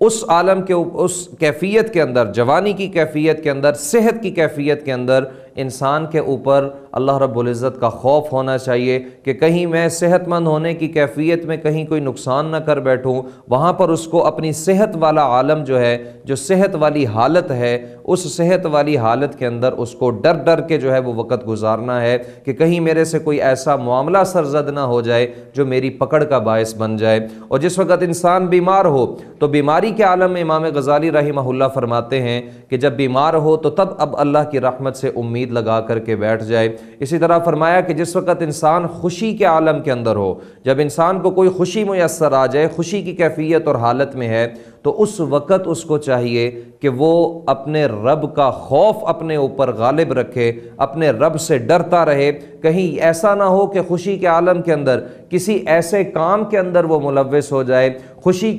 اس عالم کے اس کیفیت کے اندر، جوانی کی کیفیت کے اندر، صحت کی کیفیت کے اندر انسان کے اوپر اللہ رب العزت کا خوف ہونا چاہیے کہ کہیں میں صحت مند ہونے کی کیفیت میں کہیں کوئی نقصان نہ کر بیٹھوں۔ وہاں پر اس کو اپنی صحت والا عالم جو ہے، جو صحت والی حالت ہے، اس صحت والی حالت کے اندر اس کو ڈر ڈر کے جو ہے وہ وقت گزارنا ہے کہ کہیں میرے سے کوئی ایسا معاملہ سرزد نہ ہو جائے جو میری پکڑ کا باعث بن جائے۔ اور جس وقت انسان بیمار ہو تو بیماری کے عالم میں امام غزالی رحمہ اللہ فرماتے ہیں کہ جب بیمار ہو تو تب اب اللہ کی رحمت سے امید لگا کر کے بیٹھ جائے۔ اسی طرح فرمایا کہ جس وقت انسان خوشی کے عالم کے اندر ہو، جب انسان کو کوئی خوشی میسر آ جائے، خوشی کی کیفیت اور حالت میں ہے، تو اس وقت اس کو چاہیے کہ وہ اپنے رب کا خوف اپنے اوپر غالب رکھے، اپنے رب سے ڈرتا رہے۔ کہیں ایسا نہ ہو کہ خوشی کے عالم کے اندر کسی ایسے کام کے اندر وہ ملوث ہو جائے، خوشی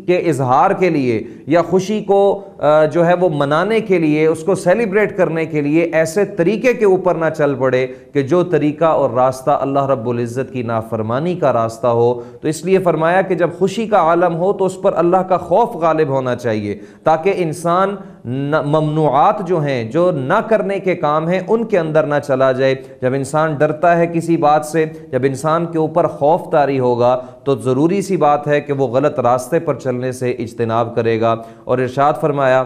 کے اظہار کے لیے یا خوشی کو جو ہے وہ منانے کے لیے، اس کو سیلیبریٹ کرنے کے لیے ایسے طریقے کے اوپر نہ چل پڑے کہ جو طریقہ اور راستہ اللہ رب العزت کی نافرمانی کا راستہ ہو۔ تو اس لیے فرمایا کہ جب خوشی کا عالم ہو تو اس پر اللہ کا خوف غالب ہونا چاہیے، تاکہ انسان ممنوعات جو ہیں، جو نہ کرنے کے کام ہیں، ان کے اندر نہ چلا جائے۔ جب انسان ڈرتا ہے کسی بات سے، جب انسان کے اوپر خوف طاری ہوگا تو ضروری سی بات ہے کہ وہ غلط راستے پر چلنے سے اجتناب کرے گا۔ اور ارشاد فرمایا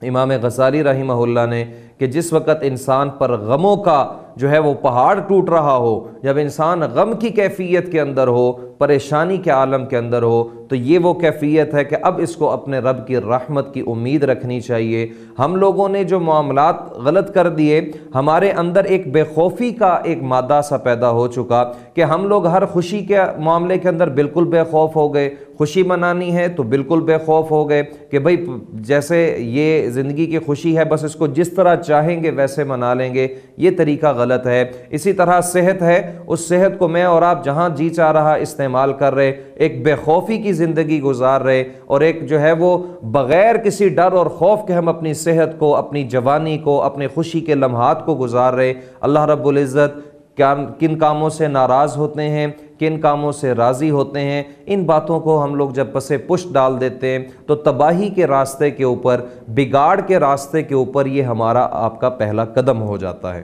امام غزالی رحمہ اللہ نے کہ جس وقت انسان پر غموں کا جو ہے وہ پہاڑ ٹوٹ رہا ہو، جب انسان غم کی کیفیت کے اندر ہو، پریشانی کے عالم کے اندر ہو، تو یہ وہ کیفیت ہے کہ اب اس کو اپنے رب کی رحمت کی امید رکھنی چاہیے۔ ہم لوگوں نے جو معاملات غلط کر دیے، ہمارے اندر ایک بے خوفی کا ایک مادہ سا پیدا ہو چکا کہ ہم لوگ ہر خوشی کے معاملے کے اندر بالکل بے خوف ہو گئے۔ خوشی منانی ہے تو بالکل بے خوف ہو گئے کہ بھئی جیسے یہ زندگی کی خوشی ہے، بس اس کو جس طرح چاہیں گے ویسے منا لیں گے۔ یہ طریقہ غلط ہے۔ اسی طرح صحت ہے، اس صحت کو میں اور آپ جہاں جی چاہ رہا استعمال کر رہے، ایک بے خوفی کی زندگی گزار رہے، اور ایک جو ہے وہ بغیر کسی ڈر اور خوف کے ہم اپنی صحت کو، اپنی جوانی کو، اپنے خوشی کے لمحات کو گزار رہے۔ اللہ رب العزت کن کاموں سے ناراض ہوتے ہیں، کن کاموں سے راضی ہوتے ہیں، ان باتوں کو ہم لوگ جب پسے پشت ڈال دیتے ہیں تو تباہی کے راستے کے اوپر، بگاڑ کے راستے کے اوپر یہ ہمارا آپ کا پہلا قدم ہو جاتا ہے۔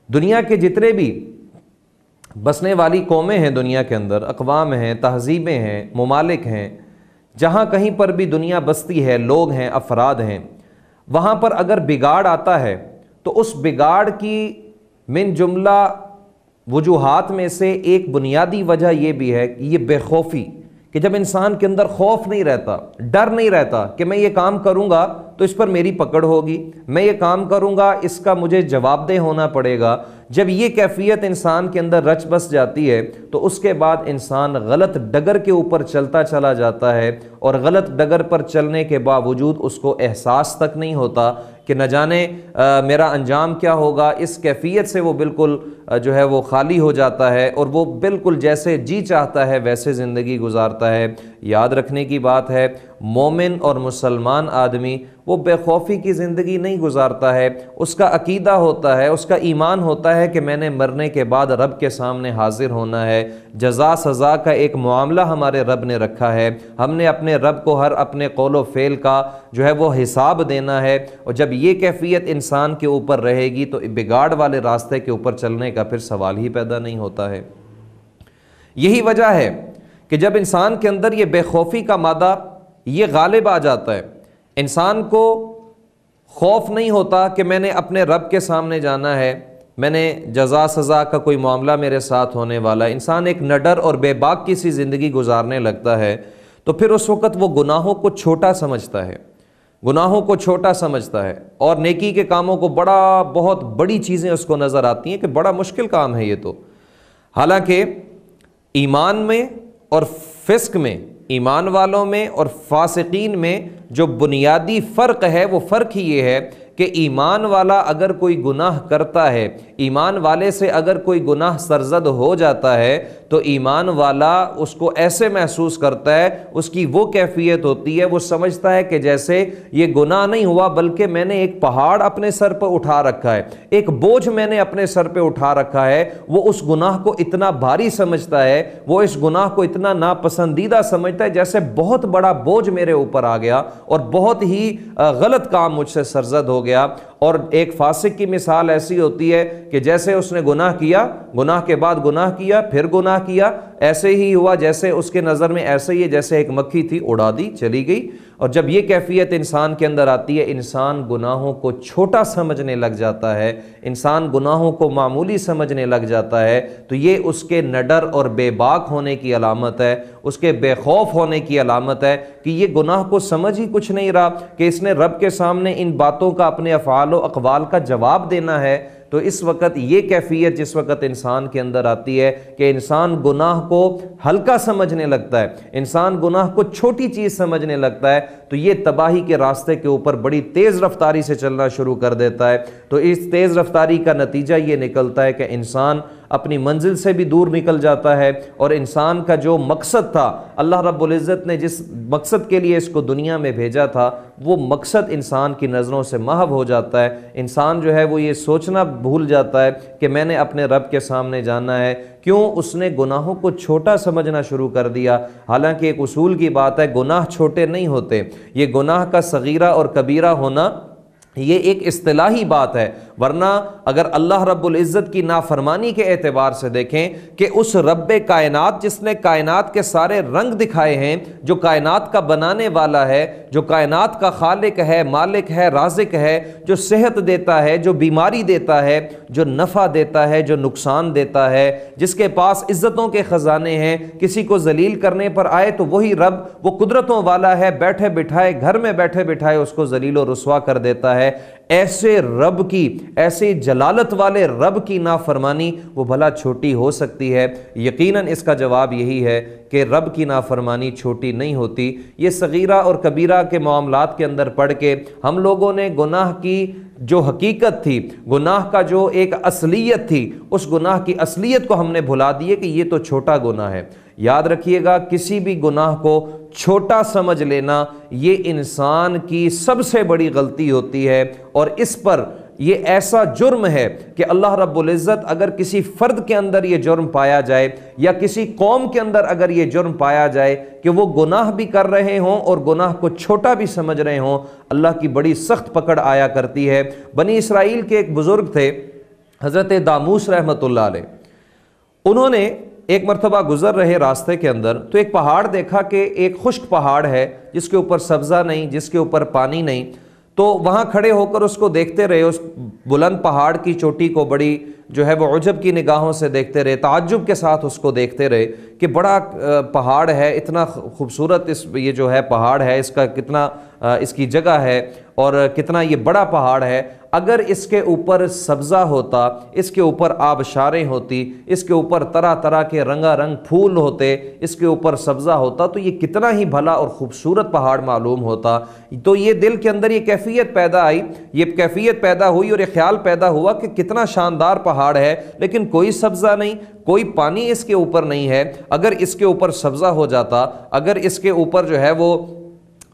دنیا کے جتنے بھی بسنے والی قومیں ہیں، دنیا کے اندر اقوام ہیں، تہذیبیں ہیں، ممالک ہیں، جہاں کہیں پر بھی دنیا بستی ہے، لوگ ہیں، افراد ہیں، وہاں پر اگر بگاڑ آتا ہے تو اس بگاڑ کی من جملہ وجوہات میں سے ایک بنیادی وجہ یہ بھی ہے کہ یہ بے خوفی، کہ جب انسان کے اندر خوف نہیں رہتا، ڈر نہیں رہتا کہ میں یہ کام کروں گا تو اس پر میری پکڑ ہوگی، میں یہ کام کروں گا اس کا مجھے جواب دہ ہونا پڑے گا، جب یہ کیفیت انسان کے اندر رچ بس جاتی ہے تو اس کے بعد انسان غلط ڈگر کے اوپر چلتا چلا جاتا ہے، اور غلط ڈگر پر چلنے کے باوجود اس کو احساس تک نہیں ہوتا کہ نہ جانے میرا انجام کیا ہوگا۔ اس کیفیت سے وہ بالکل جو ہے وہ خالی ہو جاتا ہے، اور وہ بالکل جیسے جی چاہتا ہے ویسے زندگی گزارتا ہے۔ یاد رکھنے کی بات ہے، مومن اور مسلمان آدمی وہ بے خوفی کی زندگی نہیں گزارتا ہے، اس کا عقیدہ ہوتا ہے، اس کا ایمان ہوتا ہے کہ میں نے مرنے کے بعد رب کے سامنے حاضر ہونا ہے، جزا سزا کا ایک معاملہ ہمارے رب نے رکھا ہے، ہم نے اپنے رب کو ہر اپنے قول و فعل کا جو ہے وہ حساب دینا ہے۔ اور جب یہ کیفیت انسان کے اوپر رہے گی تو بگاڑ والے راستے کے اوپر چلنے کا پھر سوال ہی پیدا نہیں ہوتا ہے۔ یہی وجہ ہے کہ جب انسان کے اندر یہ بے خوفی کا مادہ یہ غالب آ جاتا ہے، انسان کو خوف نہیں ہوتا کہ میں نے اپنے رب کے سامنے جانا ہے، میں نے جزا سزا کا کوئی معاملہ میرے ساتھ ہونے والا ہے، انسان ایک نڈر اور بے باک کی سی زندگی گزارنے لگتا ہے، تو پھر اس وقت وہ گناہوں کو چھوٹا سمجھتا ہے، گناہوں کو چھوٹا سمجھتا ہے، اور نیکی کے کاموں کو بہت بڑی چیزیں اس کو نظر آتی ہیں کہ بڑا مشکل کام ہے یہ تو۔ حالانکہ ایمان میں اور فسق میں، ایمان والوں میں اور فاسقین میں جو بنیادی فرق ہے وہ فرق ہی یہ ہے کہ ایمان والا اگر کوئی گناہ کرتا ہے، ایمان والے سے اگر کوئی گناہ سرزد ہو جاتا ہے تو ایمان والا اس کو ایسے محسوس کرتا ہے، اس کی وہ کیفیت ہوتی ہے، وہ سمجھتا ہے کہ جیسے یہ گناہ نہیں ہوا بلکہ میں نے ایک پہاڑ اپنے سر پر اٹھا رکھا ہے، ایک بوجھ میں نے اپنے سر پہ اٹھا رکھا ہے۔ وہ اس گناہ کو اتنا بھاری سمجھتا ہے، وہ اس گناہ کو اتنا ناپسندیدہ سمجھتا ہے جیسے بہت بڑا بوجھ میرے اوپر آ گیا اور بہت ہی غلط کام مجھ سے سرزد ہو گیا۔ اور ایک فاسق کی مثال ایسی ہوتی ہے کہ جیسے اس نے گناہ کیا، گناہ کے بعد گناہ کیا، پھر گناہ کیا، ایسے ہی ہوا جیسے اس کے نظر میں ایسے ہی ہے جیسے ایک مکھی تھی، اڑا دی، چلی گئی۔ اور جب یہ کیفیت انسان کے اندر آتی ہے، انسان گناہوں کو چھوٹا سمجھنے لگ جاتا ہے، انسان گناہوں کو معمولی سمجھنے لگ جاتا ہے، تو یہ اس کے نڈر اور بے باک ہونے کی علامت ہے، اس کے بے خوف ہونے کی علامت ہے کہ یہ گناہ کو سمجھ ہی کچھ نہیں رہا کہ اس نے رب کے سامنے ان باتوں کا، اپنے افعال و اقوال کا جواب دینا ہے۔ تو اس وقت یہ کیفیت جس وقت انسان کے اندر آتی ہے کہ انسان گناہ کو ہلکا سمجھنے لگتا ہے، انسان گناہ کو چھوٹی چیز سمجھنے لگتا ہے، تو یہ تباہی کے راستے کے اوپر بڑی تیز رفتاری سے چلنا شروع کر دیتا ہے۔ تو اس تیز رفتاری کا نتیجہ یہ نکلتا ہے کہ انسان اپنی منزل سے بھی دور نکل جاتا ہے، اور انسان کا جو مقصد تھا، اللہ رب العزت نے جس مقصد کے لیے اس کو دنیا میں بھیجا تھا، وہ مقصد انسان کی نظروں سے محو ہو جاتا ہے۔ انسان جو ہے وہ یہ سوچنا بھول جاتا ہے کہ میں نے اپنے رب کے سامنے جانا ہے۔ کیوں؟ اس نے گناہوں کو چھوٹا سمجھنا شروع کر دیا۔ حالانکہ ایک اصول کی بات ہے، گناہ چھوٹے نہیں ہوتے، یہ گناہ کا صغیرہ اور کبیرہ ہونا یہ ایک اصطلاحی بات ہے، ورنہ اگر اللہ رب العزت کی نافرمانی کے اعتبار سے دیکھیں کہ اس رب کائنات جس نے کائنات کے سارے رنگ دکھائے ہیں، جو کائنات کا بنانے والا ہے، جو کائنات کا خالق ہے، مالک ہے، رازق ہے، جو صحت دیتا ہے، جو بیماری دیتا ہے، جو نفع دیتا ہے، جو نقصان دیتا ہے، جس کے پاس عزتوں کے خزانے ہیں، کسی کو ذلیل کرنے پر آئے تو وہی رب، وہ قدرتوں والا ہے، بیٹھے بٹھائے گھر میں بیٹھے بٹھائے اس کو ذلیل و رسوا کر دیتا ہے۔ ایسے رب کی، ایسے جلالت والے رب کی نافرمانی وہ بھلا چھوٹی ہو سکتی ہے؟ یقیناً اس کا جواب یہی ہے کہ رب کی نافرمانی چھوٹی نہیں ہوتی۔ یہ صغیرہ اور کبیرہ کے معاملات کے اندر پڑھ کے ہم لوگوں نے گناہ کی جو حقیقت تھی، گناہ کا جو ایک اصلیت تھی، اس گناہ کی اصلیت کو ہم نے بھلا دیے کہ یہ تو چھوٹا گناہ ہے۔ یاد رکھیے گا، کسی بھی گناہ کو چھوٹا سمجھ لینا یہ انسان کی سب سے بڑی غلطی ہوتی ہے، اور اس پر یہ ایسا جرم ہے کہ اللہ رب العزت اگر کسی فرد کے اندر یہ جرم پایا جائے یا کسی قوم کے اندر اگر یہ جرم پایا جائے کہ وہ گناہ بھی کر رہے ہوں اور گناہ کو چھوٹا بھی سمجھ رہے ہوں، اللہ کی بڑی سخت پکڑ آیا کرتی ہے۔ بنی اسرائیل کے ایک بزرگ تھے حضرت داموس رحمۃ اللہ علیہ، انہوں نے ایک مرتبہ گزر رہے راستے کے اندر تو ایک پہاڑ دیکھا کہ ایک خشک پہاڑ ہے جس کے اوپر سبزہ نہیں، جس کے اوپر پانی نہیں۔ تو وہاں کھڑے ہو کر اس کو دیکھتے رہے، اس بلند پہاڑ کی چوٹی کو بڑی جو ہے وہ عجب کی نگاہوں سے دیکھتے رہے، تعجب کے ساتھ اس کو دیکھتے رہے کہ بڑا پہاڑ ہے، اتنا خوبصورت یہ جو ہے پہاڑ ہے، اس کا کتنا اس کی جگہ ہے اور کتنا یہ بڑا پہاڑ ہے۔ اگر اس کے اوپر سبزہ ہوتا، اس کے اوپر آبشاریں ہوتی، اس کے اوپر طرح طرح کے رنگا رنگ پھول ہوتے، اس کے اوپر سبزہ ہوتا تو یہ کتنا ہی بھلا اور خوبصورت پہاڑ معلوم ہوتا۔ تو یہ دل کے اندر یہ کیفیت پیدا آئی، یہ کیفیت پیدا ہوئی اور یہ خیال پیدا ہوا کہ کتنا شاندار پہاڑ ہے، لیکن کوئی سبزہ نہیں، کوئی پانی اس کے اوپر نہیں ہے۔ اگر اس کے اوپر سبزہ ہو جاتا، اگر اس کے اوپر جو ہے وہ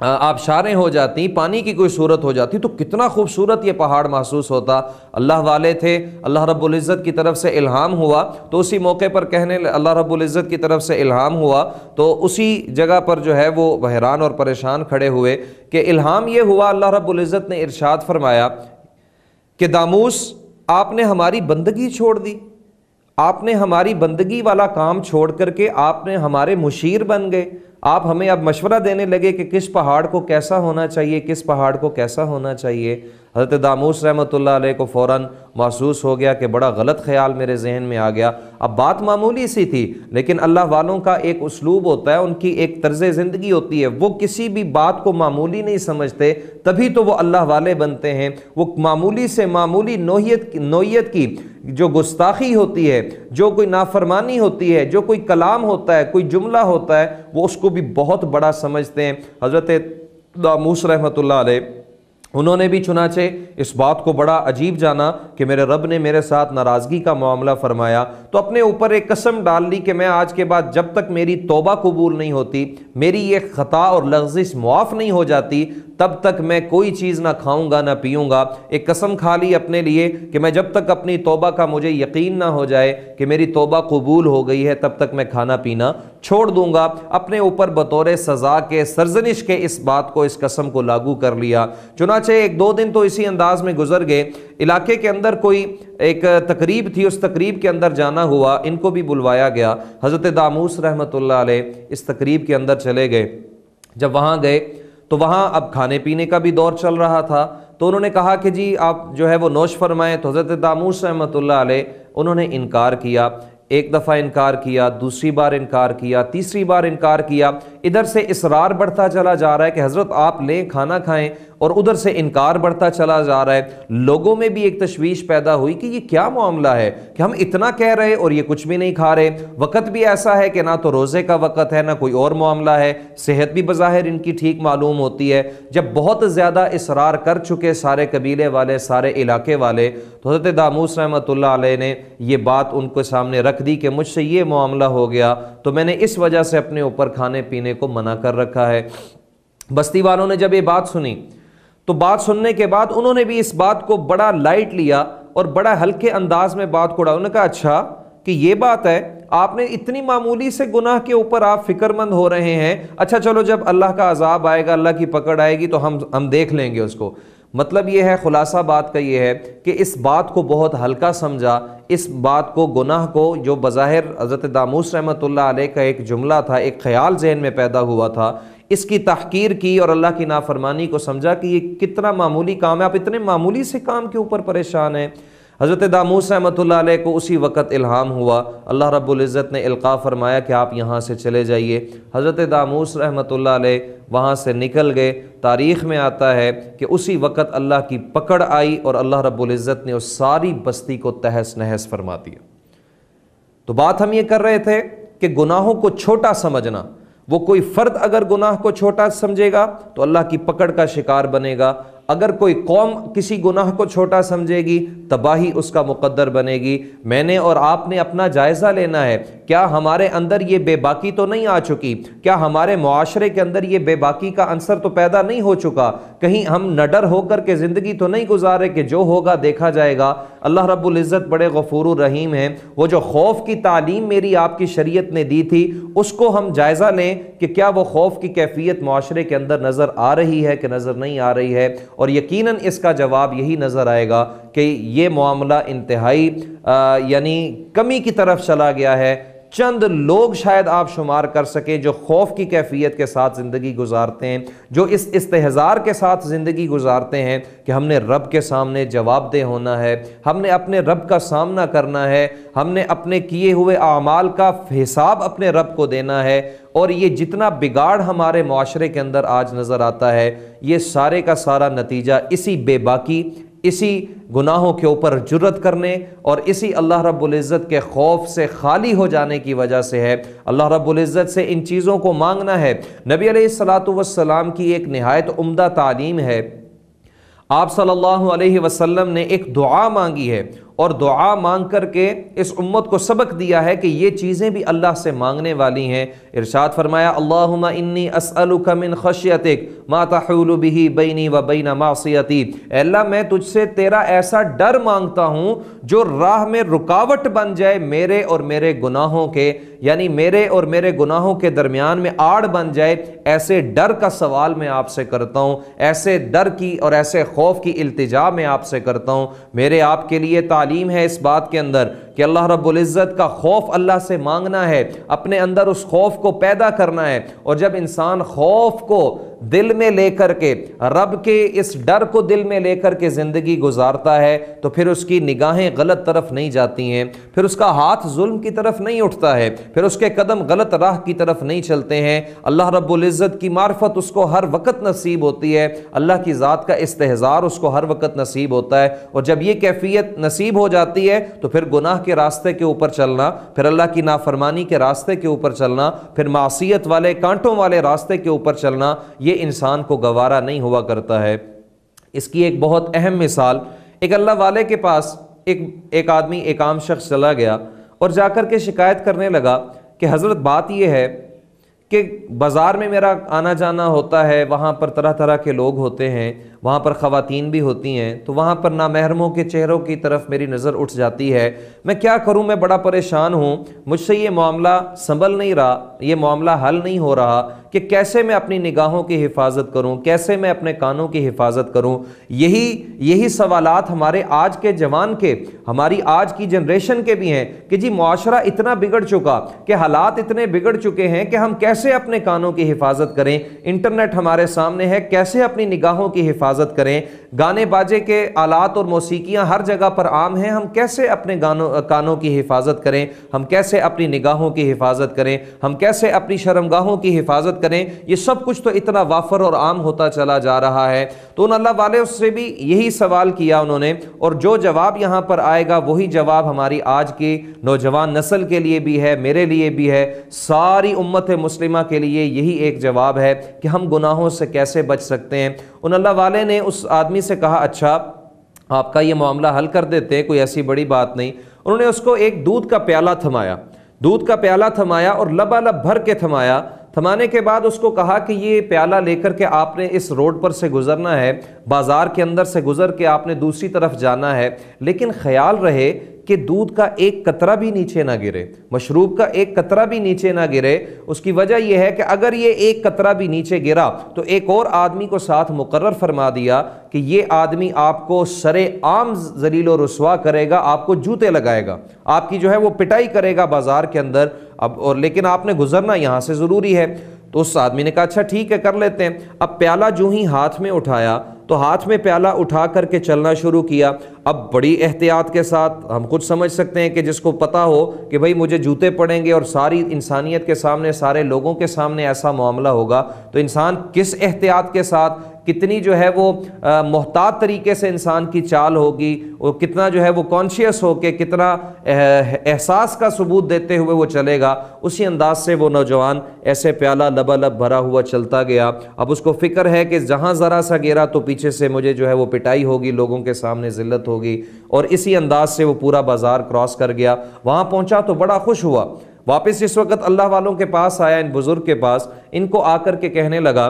آبشاریں ہو جاتی، پانی کی کوئی صورت ہو جاتی تو کتنا خوبصورت یہ پہاڑ محسوس ہوتا۔ اللہ والے تھے، اللہ رب العزت کی طرف سے الہام ہوا تو اسی موقع پر کہنے، اللہ رب العزت کی طرف سے الہام ہوا تو اسی جگہ پر جو ہے وہ حیران اور پریشان کھڑے ہوئے کہ الہام یہ ہوا، اللہ رب العزت نے ارشاد فرمایا کہ داموس آپ نے ہماری بندگی چھوڑ دی، آپ نے ہماری بندگی والا کام چھوڑ کر کے آپ نے ہمارے مشیر بن گئے، آپ ہمیں اب مشورہ دینے لگے کہ کس پہاڑ کو کیسا ہونا چاہیے، کس پہاڑ کو کیسا ہونا چاہیے۔ حضرت داموس رحمۃ اللہ علیہ کو فوراً محسوس ہو گیا کہ بڑا غلط خیال میرے ذہن میں آ گیا۔ اب بات معمولی سی تھی، لیکن اللہ والوں کا ایک اسلوب ہوتا ہے، ان کی ایک طرز زندگی ہوتی ہے، وہ کسی بھی بات کو معمولی نہیں سمجھتے، تبھی تو وہ اللہ والے بنتے ہیں۔ وہ معمولی سے معمولی نوعیت کی جو گستاخی ہوتی ہے، جو کوئی نافرمانی ہوتی ہے، جو کوئی کلام ہوتا ہے، کوئی جملہ ہوتا ہے، وہ اس کو بھی بہت بڑا سمجھتے ہیں۔ حضرت داموس رحمۃ اللہ علیہ انہوں نے بھی چنانچہ اس بات کو بڑا عجیب جانا کہ میرے رب نے میرے ساتھ ناراضگی کا معاملہ فرمایا، تو اپنے اوپر ایک قسم ڈال لی کہ میں آج کے بعد جب تک میری توبہ قبول نہیں ہوتی، میری یہ خطا اور لغزش معاف نہیں ہو جاتی، تب تک میں کوئی چیز نہ کھاؤں گا نہ پیوں گا۔ ایک قسم کھا لی اپنے لیے کہ میں جب تک اپنی توبہ کا مجھے یقین نہ ہو جائے کہ میری توبہ قبول ہو گئی ہے، تب تک میں کھانا پینا چھوڑ دوں گا۔ اپنے اوپر بطور سزا کے، سرزنش کے اس بات کو، اس قسم کو لاگو کر لیا۔ چنانچہ ایک دو دن تو اسی انداز میں گزر گئے۔ علاقے کے اندر کوئی ایک تقریب تھی، اس تقریب کے اندر جانا ہوا، ان کو بھی بلوایا گیا۔ حضرت داموس رحمۃ اللہ علیہ اس تقریب کے اندر چلے گئے۔ جب وہاں گئے تو وہاں اب کھانے پینے کا بھی دور چل رہا تھا، تو انہوں نے کہا کہ جی آپ جو ہے وہ نوش فرمائیں۔ تو حضرت داموس رحمۃ اللہ علیہ انہوں نے انکار کیا، ایک دفعہ انکار کیا، دوسری بار انکار کیا، تیسری بار انکار کیا۔ ادھر سے اصرار بڑھتا چلا جا رہا ہے کہ حضرت آپ لیں کھانا کھائیں، اور ادھر سے انکار بڑھتا چلا جا رہا ہے۔ لوگوں میں بھی ایک تشویش پیدا ہوئی کہ یہ کیا معاملہ ہے کہ ہم اتنا کہہ رہے اور یہ کچھ بھی نہیں کھا رہے۔ وقت بھی ایسا ہے کہ نہ تو روزے کا وقت ہے نہ کوئی اور معاملہ ہے، صحت بھی بظاہر ان کی ٹھیک معلوم ہوتی ہے۔ جب بہت زیادہ اصرار کر چکے سارے قبیلے والے، سارے علاقے والے، تو حضرت داموس رحمۃ اللہ علیہ نے یہ بات ان کے سامنے رکھ دی کہ مجھ سے یہ معاملہ ہو گیا، تو میں نے اس وجہ سے اپنے اوپر کھانے پینے کو منع کر رکھا ہے۔ بستی والوں نے جب یہ بات سنی تو بات سننے کے بعد انہوں نے بھی اس بات کو بڑا لائٹ لیا اور بڑا ہلکے انداز میں بات کو اڑایا۔ انہوں نے کہا اچھا کہ یہ بات ہے، آپ نے اتنی معمولی سے گناہ کے اوپر آپ فکر مند ہو رہے ہیں، اچھا چلو جب اللہ کا عذاب آئے گا، اللہ کی پکڑ آئے گی تو ہم دیکھ لیں گے اس کو۔ مطلب یہ ہے، خلاصہ بات کا یہ ہے کہ اس بات کو بہت ہلکا سمجھا، اس بات کو، گناہ کو، جو بظاہر حضرت داموس رحمۃ اللہ علیہ کا ایک جملہ تھا، ایک خیال ذہن میں پیدا ہوا تھا، اس کی تحقیر کی اور اللہ کی نافرمانی کو سمجھا کہ یہ کتنا معمولی کام ہے، آپ اتنے معمولی سے کام کے اوپر پریشان ہیں۔ حضرت داموس رحمۃ اللہ علیہ کو اسی وقت الہام ہوا، اللہ رب العزت نے القاء فرمایا کہ آپ یہاں سے چلے جائیے۔ حضرت داموس رحمۃ اللہ علیہ وہاں سے نکل گئے۔ تاریخ میں آتا ہے کہ اسی وقت اللہ کی پکڑ آئی اور اللہ رب العزت نے اس ساری بستی کو تہس نہس فرما دیا۔ تو بات ہم یہ کر رہے تھے کہ گناہوں کو چھوٹا سمجھنا، وہ کوئی فرد اگر گناہ کو چھوٹا سمجھے گا تو اللہ کی پکڑ کا شکار بنے گا، اگر کوئی قوم کسی گناہ کو چھوٹا سمجھے گی تباہی اس کا مقدر بنے گی۔ میں نے اور آپ نے اپنا جائزہ لینا ہے، کیا ہمارے اندر یہ بے باکی تو نہیں آ چکی؟ کیا ہمارے معاشرے کے اندر یہ بے باکی کا عنصر تو پیدا نہیں ہو چکا؟ کہیں ہم نڈر ہو کر کے زندگی تو نہیں گزارے کہ جو ہوگا دیکھا جائے گا؟ اللہ رب العزت بڑے غفور الرحیم ہیں، وہ جو خوف کی تعلیم میری آپ کی شریعت نے دی تھی، اس کو ہم جائزہ لیں کہ کیا وہ خوف کی کیفیت معاشرے کے اندر نظر آ رہی ہے کہ نظر نہیں آ رہی ہے، اور یقیناً اس کا جواب یہی نظر آئے گا کہ یہ معاملہ انتہائی یعنی کمی کی طرف چلا گیا ہے۔ چند لوگ شاید آپ شمار کر سکیں جو خوف کی کیفیت کے ساتھ زندگی گزارتے ہیں، جو اس استحضار کے ساتھ زندگی گزارتے ہیں کہ ہم نے رب کے سامنے جواب دہ ہونا ہے، ہم نے اپنے رب کا سامنا کرنا ہے، ہم نے اپنے کیے ہوئے اعمال کا حساب اپنے رب کو دینا ہے۔ اور یہ جتنا بگاڑ ہمارے معاشرے کے اندر آج نظر آتا ہے، یہ سارے کا سارا نتیجہ اسی بے باکی، اسی گناہوں کے اوپر جرت کرنے اور اسی اللہ رب العزت کے خوف سے خالی ہو جانے کی وجہ سے ہے۔ اللہ رب العزت سے ان چیزوں کو مانگنا ہے۔ نبی علیہ الصلاۃ والسلام کی ایک نہایت عمدہ تعلیم ہے، آپ صلی اللہ علیہ وسلم نے ایک دعا مانگی ہے، اور دعا مانگ کر کے اس امت کو سبق دیا ہے کہ یہ چیزیں بھی اللہ سے مانگنے والی ہیں۔ ارشاد فرمایا اللہم انی اسألک من خشیتک ما تحول به بینی و بین معصیتی، اے اللہ میں تجھ سے تیرا ایسا ڈر مانگتا ہوں جو راہ میں رکاوٹ بن جائے میرے اور میرے گناہوں کے، یعنی میرے اور میرے گناہوں کے درمیان میں آڑ بن جائے، ایسے ڈر کا سوال میں آپ سے کرتا ہوں، ایسے ڈر کی اور ایسے خوف کی التجا میں آپ سے کرتا ہوں۔ میرے آپ کے لیے تعلیم ہے اس بات کے اندر کہ اللہ رب العزت کا خوف اللہ سے مانگنا ہے، اپنے اندر اس خوف کو پیدا کرنا ہے، اور جب انسان خوف کو دل میں لے کر کے، رب کے اس ڈر کو دل میں لے کر کے زندگی گزارتا ہے تو پھر اس کی نگاہیں غلط طرف نہیں جاتی ہیں، پھر اس کا ہاتھ ظلم کی طرف نہیں اٹھتا ہے، پھر اس کے قدم غلط راہ کی طرف نہیں چلتے ہیں۔ اللہ رب العزت کی معرفت اس کو ہر وقت نصیب ہوتی ہے، اللہ کی ذات کا استحضار اس کو ہر وقت نصیب ہوتا ہے، اور جب یہ کیفیت نصیب ہو جاتی ہے تو پھر گناہ کے راستے کے اوپر چلنا، پھر اللہ کی نافرمانی کے راستے کے اوپر چلنا، پھر معصیت والے کانٹوں والے راستے کے اوپر چلنا، یہ انسان کو گوارا نہیں ہوا کرتا ہے۔ اس کی ایک بہت اہم مثال، ایک اللہ والے کے پاس ایک آدمی، ایک عام شخص چلا گیا اور جا کر کے شکایت کرنے لگا کہ حضرت بات یہ ہے کہ بازار میں میرا آنا جانا ہوتا ہے، وہاں پر طرح طرح کے لوگ ہوتے ہیں، وہاں پر خواتین بھی ہوتی ہیں، تو وہاں پر نامحرموں کے چہروں کی طرف میری نظر اٹھ جاتی ہے، میں کیا کروں، میں بڑا پریشان ہوں، مجھ سے یہ معاملہ سنبھل نہیں رہا، یہ معاملہ حل نہیں ہو رہا کہ کیسے میں اپنی نگاہوں کی حفاظت کروں، کیسے میں اپنے کانوں کی حفاظت کروں۔ یہی سوالات ہمارے آج کے جوان کے، ہماری آج کی جنریشن کے بھی ہیں کہ جی معاشرہ اتنا بگڑ چکا کہ حالات اتنے بگڑ چکے ہیں کہ ہم کیسے اپنے کانوں کی حفاظت کریں، انٹرنیٹ ہمارے سامنے ہے، کیسے اپنی نگاہوں کی حفاظت کریں، گانے باجے کے آلات اور موسیقیاں ہر جگہ پر عام ہیں، ہم کیسے اپنے کانوں کی حفاظت کریں، ہم کیسے اپنی نگاہوں کی حفاظت کریں، ہم کیسے اپنی شرمگاہوں کی حفاظت کریں، یہ سب کچھ تو اتنا وافر اور عام ہوتا چلا جا رہا ہے۔ تو ان اللہ والے اس سے بھی یہی سوال کیا انہوں نے، اور جو جواب یہاں پر آئے گا وہی جواب ہماری آج کی نوجوان نسل کے لیے بھی ہے، میرے لیے بھی ہے، ساری امت مسلمہ کے لیے یہی ایک جواب ہے کہ ہم گناہوں سے کیسے بچ سکتے ہیں۔ ان اللہ والے نے اس آدمی سے کہا اچھا آپ کا یہ معاملہ حل کر دیتے ہیں، کوئی ایسی بڑی بات نہیں۔ انہوں نے اس کو ایک دودھ کا پیالہ تھمایا اور لبالب بھر کے تھمانے کے بعد اس کو کہا کہ یہ پیالہ لے کر کے آپ نے اس روڈ پر سے گزرنا ہے، بازار کے اندر سے گزر کے آپ نے دوسری طرف جانا ہے، لیکن خیال رہے کہ دودھ کا ایک قطرہ بھی نیچے نہ گرے، مشروب کا ایک قطرہ بھی نیچے نہ گرے۔ اس کی وجہ یہ ہے کہ اگر یہ ایک قطرہ بھی نیچے گرا تو ایک اور آدمی کو ساتھ مقرر فرما دیا کہ یہ آدمی آپ کو سرے عام ذلیل و رسوا کرے گا، آپ کو جوتے لگائے گا، آپ کی جو ہے وہ پٹائی کرے گا بازار کے اندر، لیکن آپ نے گزرنا یہاں سے ضروری ہے۔ تو اس آدمی نے کہا اچھا ٹھیک ہے کر لیتے ہیں۔ اب پیالہ جو ہی ہاتھ میں اٹھایا تو ہاتھ میں پیالہ اٹھا کر کے چلنا شروع کیا۔ اب بڑی احتیاط کے ساتھ، ہم خود سمجھ سکتے ہیں کہ جس کو پتا ہو کہ بھئی مجھے جوتے پڑیں گے اور ساری انسانیت کے سامنے، سارے لوگوں کے سامنے ایسا معاملہ ہوگا، تو انسان کس احتیاط کے ساتھ، کتنی جو ہے وہ محتاط طریقے سے انسان کی چال ہوگی، اور کتنا جو ہے وہ کانشیس ہو کے، کتنا احساس کا ثبوت دیتے ہوئے وہ چلے گا، اسی انداز سے وہ نوجوان ایسے پیالہ لبالب بھرا ہوا چلتا گیا۔ اب اس کو فکر ہے کہ جہاں ذرا سا گرا تو پیچھے سے مجھے جو ہے وہ پٹائی ہوگی، لوگوں کے سامنے ذلت ہوگی، اور اسی انداز سے وہ پورا بازار کراس کر گیا۔ وہاں پہنچا تو بڑا خوش ہوا، واپس جس وقت اللہ والوں کے پاس آیا، ان بزرگ کے پاس، ان کو آ کر کے کہنے لگا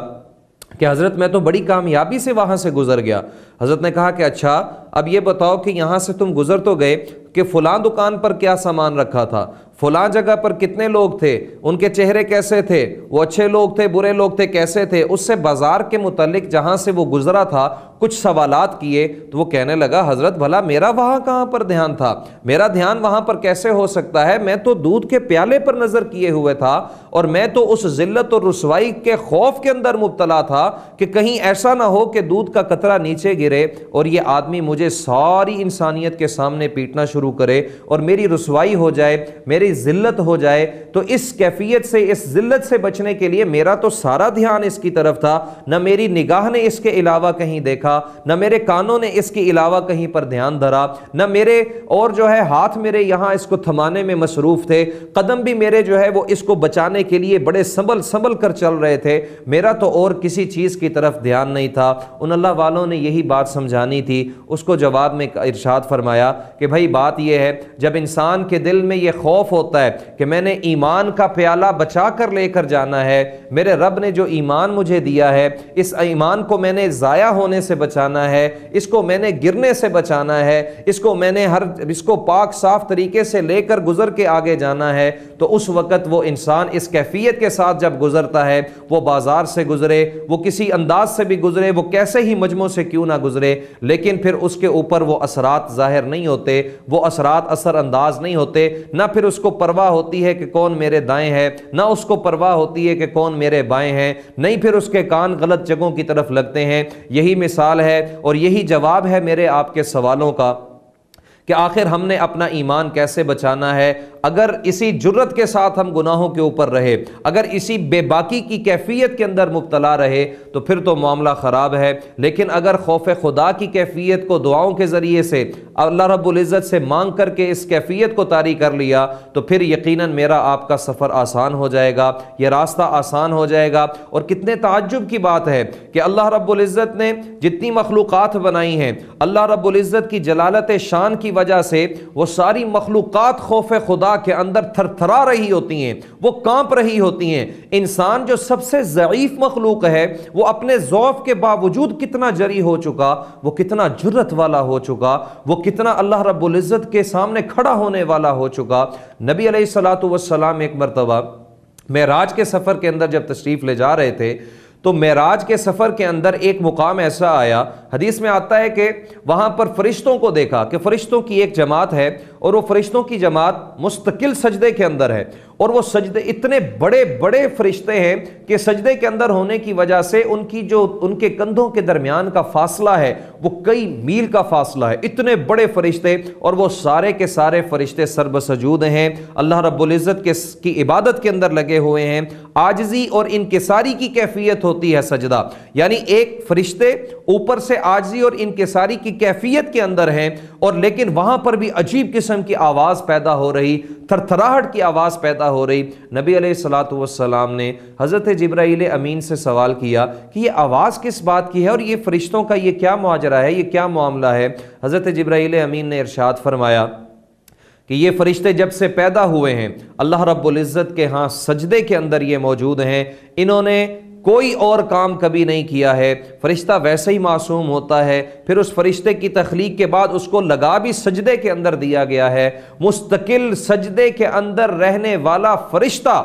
کہ حضرت میں تو بڑی کامیابی سے وہاں سے گزر گیا۔ حضرت نے کہا کہ اچھا اب یہ بتاؤ کہ یہاں سے تم گزر تو گئے کہ فلاں دکان پر کیا سامان رکھا تھا، فلاں جگہ پر کتنے لوگ تھے، ان کے چہرے کیسے تھے، وہ اچھے لوگ تھے، برے لوگ تھے، کیسے تھے؟ اس سے بازار کے متعلق جہاں سے وہ گزرا تھا کچھ سوالات کیے تو وہ کہنے لگا حضرت بھلا میرا وہاں کہاں پر دھیان تھا، میرا دھیان وہاں پر کیسے ہو سکتا ہے، میں تو دودھ کے پیالے پر نظر کیے ہوئے تھا، اور میں تو اس ذلت اور رسوائی کے خوف کے اندر مبتلا تھا کہ کہیں ایسا نہ ہو کہ دودھ کا قطرہ نیچے گرے اور یہ آدمی مجھے ساری انسانیت کے سامنے پیٹنا شروع کرے اور میری رسوائی ہو جائے، میری ذلت ہو جائے۔ تو اس کیفیت سے، اس ذلت سے بچنے کے لیے میرا تو سارا دھیان اس کی طرف تھا، نہ میری نگاہ نے اس کے علاوہ کہیں دیکھا، نہ میرے کانوں نے اس کے علاوہ کہیں پر دھیان دھرا، نہ میرے اور جو ہے ہاتھ میرے یہاں اس کو تھمانے میں مصروف تھے، قدم بھی میرے جو ہے وہ اس کو بچانے کے لیے بڑے سنبھل کر چل رہے تھے، میرا تو اور کسی چیز کی طرف دھیان نہیں تھا۔ ان اللہ والوں نے یہی بات سمجھانی تھی۔ اس کو جواب میں ارشاد فرمایا کہ بھائی بات یہ ہے، جب انسان کے دل میں یہ خوف ہوتا ہے کہ میں نے ایمان کا پیالہ بچا کر لے کر جانا ہے، میرے رب نے جو ایمان مجھے دیا ہے اس ایمان کو میں نے ضائع ہونے سے بچانا ہے، اس کو میں نے گرنے سے بچانا ہے، اس کو پاک صاف طریقے سے لے کر گزر کے آگے جانا ہے، تو اس وقت وہ انسان اس کیفیت کے ساتھ جب گزرتا ہے، وہ بازار سے گزرے، وہ کسی انداز سے بھی گزرے، وہ کیسے ہی مجموع سے کیوں نہ گزرے، لیکن پھر اس کے اوپر وہ اثرات ظاہر نہیں ہوتے، وہ اثرات اثر انداز نہیں ہوتے، نہ پھر اس کو پرواہ ہوتی ہے کہ کون میرے دائیں ہے، نہ اس کو پرواہ ہوتی ہے کہ کون میرے بائیں ہیں، نہیں پھر اس کے کان غلط جگہوں کی طرف لگتے ہیں۔ یہی مثال ہے اور یہی جواب ہے میرے آپ کے سوالوں کا کہ آخر ہم نے اپنا ایمان کیسے بچانا ہے۔ اگر اسی جرت کے ساتھ ہم گناہوں کے اوپر رہے، اگر اسی بے باکی کی کیفیت کے اندر مبتلا رہے تو پھر تو معاملہ خراب ہے۔ لیکن اگر خوف خدا کی کیفیت کو دعاؤں کے ذریعے سے اللہ رب العزت سے مانگ کر کے اس کیفیت کو طاری کر لیا تو پھر یقیناً میرا آپ کا سفر آسان ہو جائے گا، یہ راستہ آسان ہو جائے گا۔ اور کتنے تعجب کی بات ہے کہ اللہ رب العزت نے جتنی مخلوقات بنائی ہیں، اللہ رب العزت کی جلالت شان کی وجہ سے وہ ساری مخلوقات خوف خدا کے اندر تھر تھرا رہی ہوتی ہیں، وہ کانپ رہی ہوتی ہیں۔ انسان جو سب سے ضعیف مخلوق ہے، وہ اپنے ضعف کے باوجود کتنا جری ہو چکا، وہ کتنا جرت والا ہو چکا، وہ کتنا اللہ رب العزت کے سامنے کھڑا ہونے والا ہو چکا۔ نبی علیہ الصلوۃ والسلام ایک مرتبہ معراج کے سفر کے اندر جب تشریف لے جا رہے تھے تو معراج کے سفر کے اندر ایک مقام ایسا آیا، حدیث میں آتا ہے کہ وہاں پر فرشتوں کو دیکھا کہ فرشتوں کی ایک جماعت ہے اور وہ فرشتوں کی جماعت مستقل سجدے کے اندر ہے، اور وہ سجدے اتنے بڑے بڑے فرشتے ہیں کہ سجدے کے اندر ہونے کی وجہ سے ان کے کندھوں کے درمیان کا فاصلہ ہے وہ کئی میل کا فاصلہ ہے، اتنے بڑے فرشتے، اور وہ سارے کے سارے فرشتے سرب سجود ہیں، اللہ رب العزت کی عبادت کے اندر لگے ہوئے ہیں۔ عاجزی اور انکساری کی کیفیت ہوتی ہے سجدہ، یعنی ایک فرشتے اوپر سے عاجزی اور انکساری کی کیفیت کے اندر ہیں، اور لیکن وہاں پر بھی عجیب قسم کی آواز پیدا ہو رہی، تھرتھراہٹ کی آواز پیدا ہو رہی۔ نبی علیہ الصلوۃ والسلام نے حضرت جبرائیل امین سے سوال کیا کہ یہ آواز کس بات کی ہے اور یہ فرشتوں کا یہ کیا ماجرا ہے، یہ کیا معاملہ ہے؟ حضرت جبرائیل امین نے ارشاد فرمایا کہ یہ فرشتے جب سے پیدا ہوئے ہیں اللہ رب العزت کے ہاں سجدے کے اندر یہ موجود ہیں، انہوں نے کوئی اور کام کبھی نہیں کیا ہے۔ فرشتہ ویسے ہی معصوم ہوتا ہے، پھر اس فرشتے کی تخلیق کے بعد اس کو لگا بھی سجدے کے اندر دیا گیا ہے، مستقل سجدے کے اندر رہنے والا فرشتہ،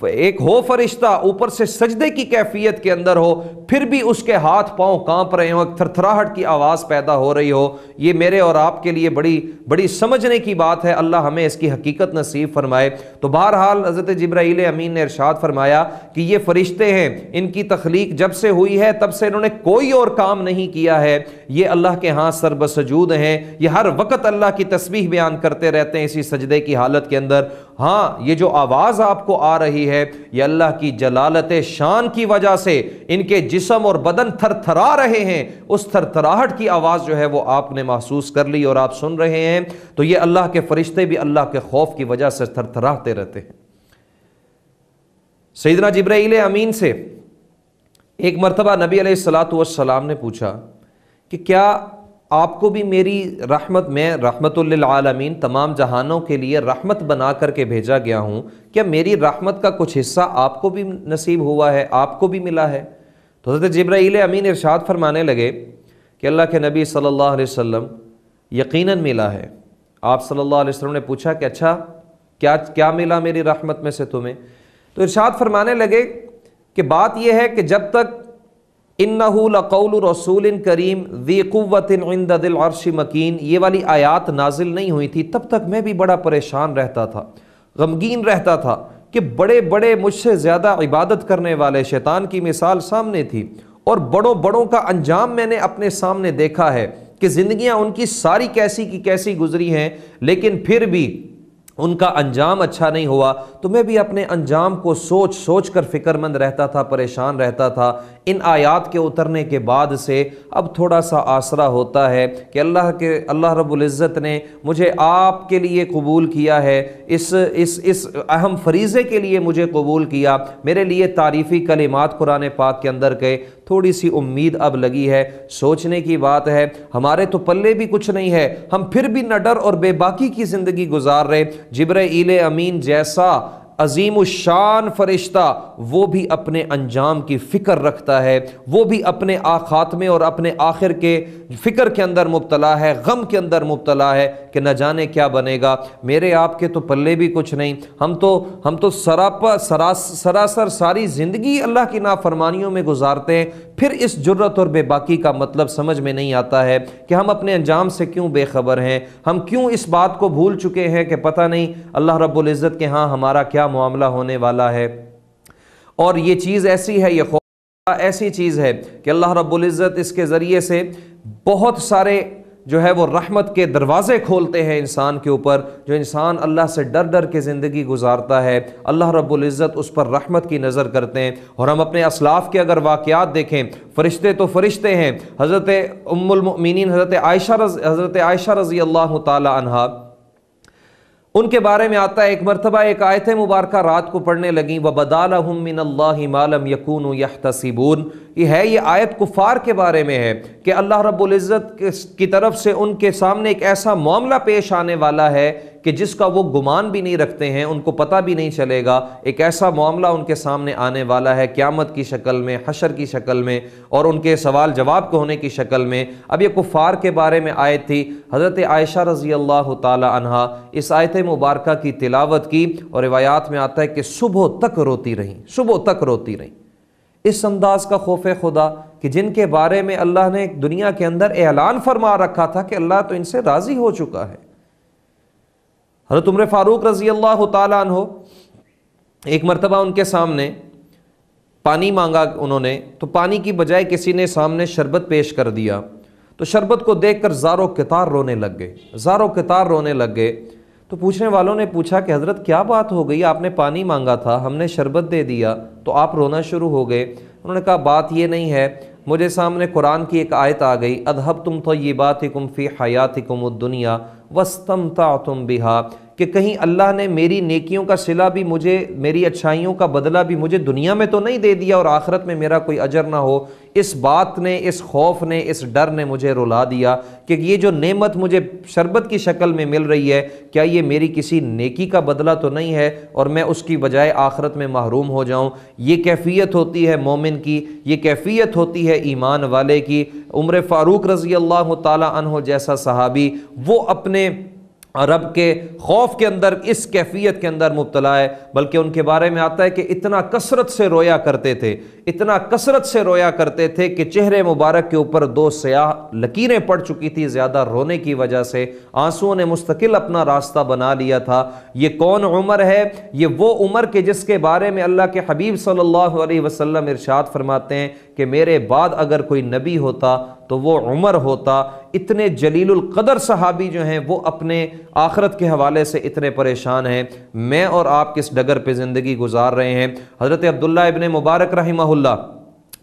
ایک ہو فرشتہ اوپر سے سجدے کی کیفیت کے اندر ہو، پھر بھی اس کے ہاتھ پاؤں کانپ رہے ہوں، تھرتھراہٹ کی آواز پیدا ہو رہی ہو، یہ میرے اور آپ کے لیے بڑی سمجھنے کی بات ہے۔ اللہ ہمیں اس کی حقیقت نصیب فرمائے۔ تو بہرحال حضرت جبرائیل امین نے ارشاد فرمایا کہ یہ فرشتے ہیں، ان کی تخلیق جب سے ہوئی ہے تب سے انہوں نے کوئی اور کام نہیں کیا ہے، یہ اللہ کے ہاں سرب سجود ہیں، یہ ہر وقت اللہ کی تسبیح بیان کرتے رہتے ہیں اسی سجدے کی حالت کے اندر۔ ہاں، یہ جو آواز آپ کو آ رہی ہے یہ اللہ کی جلالت شان کی وجہ سے ان کے جسم اور بدن تھر تھرا رہے ہیں، اس تھر تھراہٹ کی آواز جو ہے وہ آپ نے محسوس کر لی اور آپ سن رہے ہیں، تو یہ اللہ کے فرشتے بھی اللہ کے خوف کی وجہ سے تھر تھراتے رہتے ہیں۔ سیدنا جبرائیل امین سے ایک مرتبہ نبی علیہ الصلوۃ والسلام نے پوچھا کہ کیا آپ کو بھی میری رحمت، میں رحمت للعالمین تمام جہانوں کے لیے رحمت بنا کر کے بھیجا گیا ہوں، کیا میری رحمت کا کچھ حصہ آپ کو بھی نصیب ہوا ہے، آپ کو بھی ملا ہے؟ تو حضرت جبرائیل امین ارشاد فرمانے لگے کہ اللہ کے نبی صلی اللہ علیہ وسلم یقیناً ملا ہے۔ آپ صلی اللہ علیہ وسلم نے پوچھا کہ اچھا کیا ملا میری رحمت میں سے تمہیں؟ تو ارشاد فرمانے لگے کہ بات یہ ہے کہ جب تک اِنَّهُ لَقَوْلُ رَسُولٍ کریم ذِی قُوَّةٍ عِنْدَ ذِی الْعَرْشِ مَکِین، یہ والی آیات نازل نہیں ہوئی تھی، تب تک میں بھی بڑا پریشان رہتا تھا، غمگین رہتا تھا کہ بڑے بڑے مجھ سے زیادہ عبادت کرنے والے، شیطان کی مثال سامنے تھی، اور بڑوں کا انجام میں نے اپنے سامنے دیکھا ہے کہ زندگیاں ان کی ساری کیسی کی کیسی گزری ہیں، لیکن پھر بھی ان کا انجام اچھا نہیں ہوا، تو میں بھی اپنے انجام کو سوچ کر فکر مند رہتا تھا، پریشان رہتا تھا۔ ان آیات کے اترنے کے بعد سے اب تھوڑا سا آسرا ہوتا ہے کہ اللہ رب العزت نے مجھے آپ کے لیے قبول کیا ہے، اس اہم فریضے کے لیے مجھے قبول کیا، میرے لیے تعریفی کلمات قرآن پاک کے اندر گئے، تھوڑی سی امید اب لگی ہے۔ سوچنے کی بات ہے، ہمارے تو پلے بھی کچھ نہیں ہے، ہم پھر بھی نہ ڈر اور بے باکی کی زندگی گزار رہے۔ جبرائیل امین جیسا عظیم الشان فرشتہ وہ بھی اپنے انجام کی فکر رکھتا ہے، وہ بھی اپنے خاتمے اور اپنے آخر کے فکر کے اندر مبتلا ہے، غم کے اندر مبتلا ہے کہ نہ جانے کیا بنے گا۔ میرے آپ کے تو پلے بھی کچھ نہیں، ہم تو سراسر ساری زندگی اللہ کی نافرمانیوں میں گزارتے ہیں، پھر اس جرت اور بے باکی کا مطلب سمجھ میں نہیں آتا ہے کہ ہم اپنے انجام سے کیوں بے خبر ہیں، ہم کیوں اس بات کو بھول چکے ہیں کہ پتہ نہیں اللہ رب العزت کے ہاں ہمارا کیا معاملہ ہونے والا ہے۔ اور یہ چیز ایسی ہے، یہ خوف ایسی چیز ہے کہ اللہ رب العزت اس کے ذریعے سے بہت سارے جو ہے وہ رحمت کے دروازے کھولتے ہیں انسان کے اوپر. جو انسان اللہ سے ڈر ڈر کے زندگی گزارتا ہے اللہ رب العزت اس پر رحمت کی نظر کرتے ہیں. اور ہم اپنے اسلاف کے اگر واقعات دیکھیں، فرشتے تو فرشتے ہیں. حضرت ام المؤمنین حضرت عائشہ رضی اللہ تعالی عنہا، ان کے بارے میں آتا ہے ایک مرتبہ ایک آیت مبارکہ رات کو پڑھنے لگیں، وَبَدَا لَهُم مِّنَ اللَّهِ مَا لَمْ يَكُونُوا يَحْتَسِبُونَ. یہ آیت کفار کے بارے میں ہے کہ اللہ رب العزت کی طرف سے ان کے سامنے ایک ایسا معاملہ پیش آنے والا ہے کہ جس کا وہ گمان بھی نہیں رکھتے ہیں، ان کو پتہ بھی نہیں چلے گا. ایک ایسا معاملہ ان کے سامنے آنے والا ہے قیامت کی شکل میں، حشر کی شکل میں، اور ان کے سوال جواب کو ہونے کی شکل میں. اب یہ کفار کے بارے میں آیت تھی. حضرت عائشہ رضی اللہ تعالی عنہا اس آیت مبارکہ کی تلاوت کی، اور روایات میں آتا ہے کہ صبح تک روتی رہیں، صبح تک روتی رہیں. اس انداز کا خوف خدا کہ جن کے بارے میں اللہ نے دنیا کے اندر اعلان فرما رکھا تھا کہ اللہ تو ان سے راضی ہو چکا ہے. حضرت عمر فاروق رضی اللہ تعالیٰ عنہ، ایک مرتبہ ان کے سامنے پانی مانگا انہوں نے، تو پانی کی بجائے کسی نے سامنے شربت پیش کر دیا، تو شربت کو دیکھ کر زارو قطار رونے لگ گئے، زارو قطار رونے لگ گئے. تو پوچھنے والوں نے پوچھا کہ حضرت کیا بات ہو گئی، آپ نے پانی مانگا تھا، ہم نے شربت دے دیا تو آپ رونا شروع ہو گئے. انہوں نے کہا بات یہ نہیں ہے، مجھے سامنے قرآن کی ایک آیت آ گئی، اذھبتم طیباتکم فی حیاتکم الدنیا واستمتعتم بہا، کہ کہیں اللہ نے میری نیکیوں کا صلہ بھی مجھے، میری اچھائیوں کا بدلہ بھی مجھے دنیا میں تو نہیں دے دیا اور آخرت میں میرا کوئی اجر نہ ہو. اس بات نے، اس خوف نے، اس ڈر نے مجھے رلا دیا کہ یہ جو نعمت مجھے شربت کی شکل میں مل رہی ہے، کیا یہ میری کسی نیکی کا بدلہ تو نہیں ہے اور میں اس کی بجائے آخرت میں محروم ہو جاؤں. یہ کیفیت ہوتی ہے مومن کی، یہ کیفیت ہوتی ہے ایمان والے کی. عمر فاروق رضی اللہ تعالی عنہ جیسا صحابی، وہ اپنے رب کے خوف کے اندر اس کیفیت کے اندر مبتلا ہے. بلکہ ان کے بارے میں آتا ہے کہ اتنا کثرت سے رویا کرتے تھے، اتنا کثرت سے رویا کرتے تھے کہ چہرے مبارک کے اوپر 2 سیاہ لکیریں پڑ چکی تھی زیادہ رونے کی وجہ سے. آنسوؤں نے مستقل اپنا راستہ بنا لیا تھا. یہ کون عمر ہے؟ یہ وہ عمر کہ جس کے بارے میں اللہ کے حبیب صلی اللہ علیہ وسلم ارشاد فرماتے ہیں کہ میرے بعد اگر کوئی نبی ہوتا تو وہ عمر ہوتا. اتنے جلیل القدر صحابی جو ہیں وہ اپنے آخرت کے حوالے سے اتنے پریشان ہیں. میں اور آپ کس ڈگر پہ زندگی گزار رہے ہیں؟ حضرت عبداللہ ابن مبارک رحمہ اللہ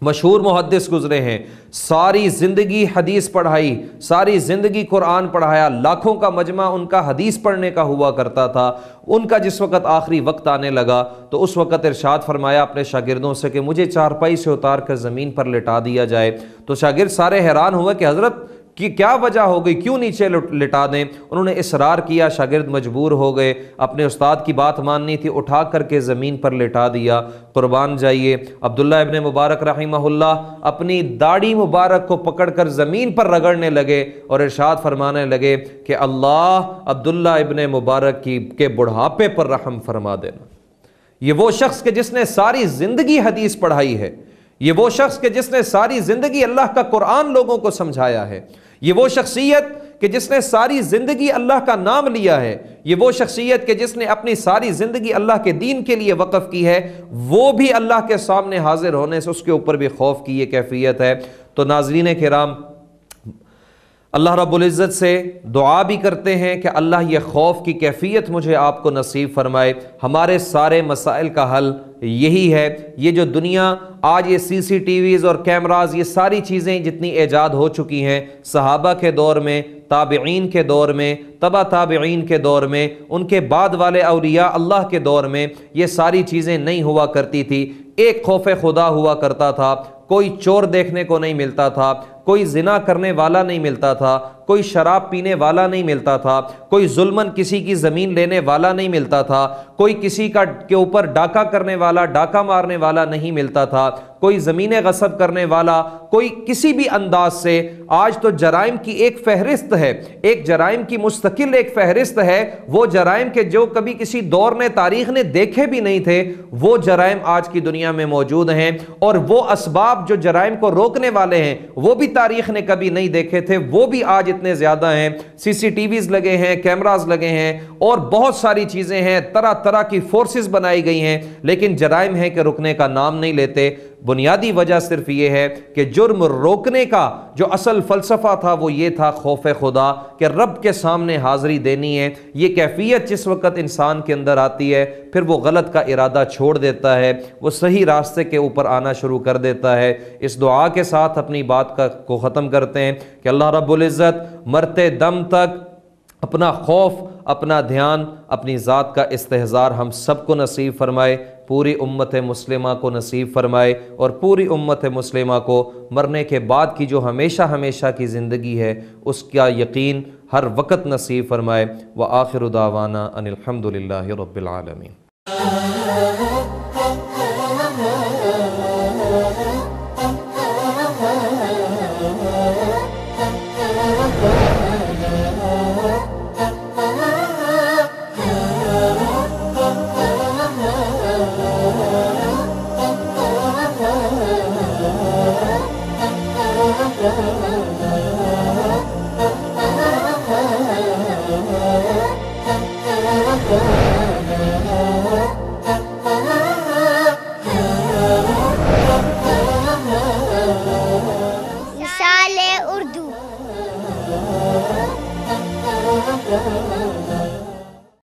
مشہور محدث گزرے ہیں، ساری زندگی حدیث پڑھائی، ساری زندگی قرآن پڑھایا، لاکھوں کا مجمع ان کا حدیث پڑھنے کا ہوا کرتا تھا. ان کا جس وقت آخری وقت آنے لگا تو اس وقت ارشاد فرمایا اپنے شاگردوں سے کہ مجھے چارپائی سے اتار کر زمین پر لٹا دیا جائے. تو شاگرد سارے حیران ہوئے کہ حضرت کہ کیا وجہ ہو گئی، کیوں نیچے لٹا دیں؟ انہوں نے اصرار کیا، شاگرد مجبور ہو گئے، اپنے استاد کی بات ماننی تھی، اٹھا کر کے زمین پر لٹا دیا. قربان جائیے. عبداللہ ابن مبارک رحمہ اللہ اپنی داڑھی مبارک کو پکڑ کر زمین پر رگڑنے لگے اور ارشاد فرمانے لگے کہ اللہ عبداللہ ابن مبارک کے بڑھاپے پر رحم فرما دینا. یہ وہ شخص کہ جس نے ساری زندگی حدیث پڑھائی ہے، یہ وہ شخص کہ جس نے ساری زندگی اللہ کا قرآن لوگوں کو سمجھایا ہے، یہ وہ شخصیت کہ جس نے ساری زندگی اللہ کا نام لیا ہے، یہ وہ شخصیت کہ جس نے اپنی ساری زندگی اللہ کے دین کے لیے وقف کی ہے، وہ بھی اللہ کے سامنے حاضر ہونے سے اس کے اوپر بھی خوف کی یہ کیفیت ہے. تو ناظرین کرام، اللہ رب العزت سے دعا بھی کرتے ہیں کہ اللہ یہ خوف کی کیفیت مجھے آپ کو نصیب فرمائے. ہمارے سارے مسائل کا حل یہی ہے. یہ جو دنیا آج یہ سی سی ٹی ویز اور کیمراز، یہ ساری چیزیں جتنی ایجاد ہو چکی ہیں، صحابہ کے دور میں، تابعین کے دور میں، تبع تابعین کے دور میں، ان کے بعد والے اولیاء اللہ کے دور میں یہ ساری چیزیں نہیں ہوا کرتی تھی. ایک خوف خدا ہوا کرتا تھا. کوئی چور دیکھنے کو نہیں ملتا تھا، کوئی زنا کرنے والا نہیں ملتا تھا، کوئی شراب پینے والا نہیں ملتا تھا، کوئی ظلمن کسی کی زمین لینے والا نہیں ملتا تھا، کوئی کسی کے اوپر ڈاکہ کرنے والا، ڈاکہ مارنے والا نہیں ملتا تھا، کوئی زمینیں غصب کرنے والا، کوئی کسی بھی انداز سے. آج تو جرائم کی ایک فہرست ہے، ایک جرائم کی مستقل ایک فہرست ہے. وہ جرائم کے جو کبھی کسی دور نے، تاریخ نے دیکھے بھی نہیں تھے، وہ جرائم آج کی دنیا میں موجود ہیں. اور وہ اسباب جو جرائم کو روکنے والے ہیں وہ بھی تاریخ نے کبھی نہیں دیکھے تھے، وہ بھی آج اتنے زیادہ ہیں. سی سی ٹی ویز لگے ہیں، کیمراز لگے ہیں اور بہت ساری چیزیں ہیں، طرح طرح کی فورسز بنائی گئی ہیں، لیکن جرائم ہیں کہ رکنے کا نام نہیں لیتے. بنیادی وجہ صرف یہ ہے کہ جرم روکنے کا جو اصل فلسفہ تھا وہ یہ تھا خوف خدا، کہ رب کے سامنے حاضری دینی ہے۔ یہ کیفیت جس وقت انسان کے اندر آتی ہے پھر وہ غلط کا ارادہ چھوڑ دیتا ہے، وہ صحیح راستے کے اوپر آنا شروع کر دیتا ہے۔ اس دعا کے ساتھ اپنی بات کو ختم کرتے ہیں کہ اللہ رب العزت مرتے دم تک اپنا خوف، اپنا دھیان، اپنی ذات کا استحضار ہم سب کو نصیب فرمائے، پوری امت مسلمہ کو نصیب فرمائے، اور پوری امت مسلمہ کو مرنے کے بعد کی جو ہمیشہ ہمیشہ کی زندگی ہے اس کا یقین ہر وقت نصیب فرمائے۔ وآخر دعوانا ان الحمد للہ رب العالمین۔ Oh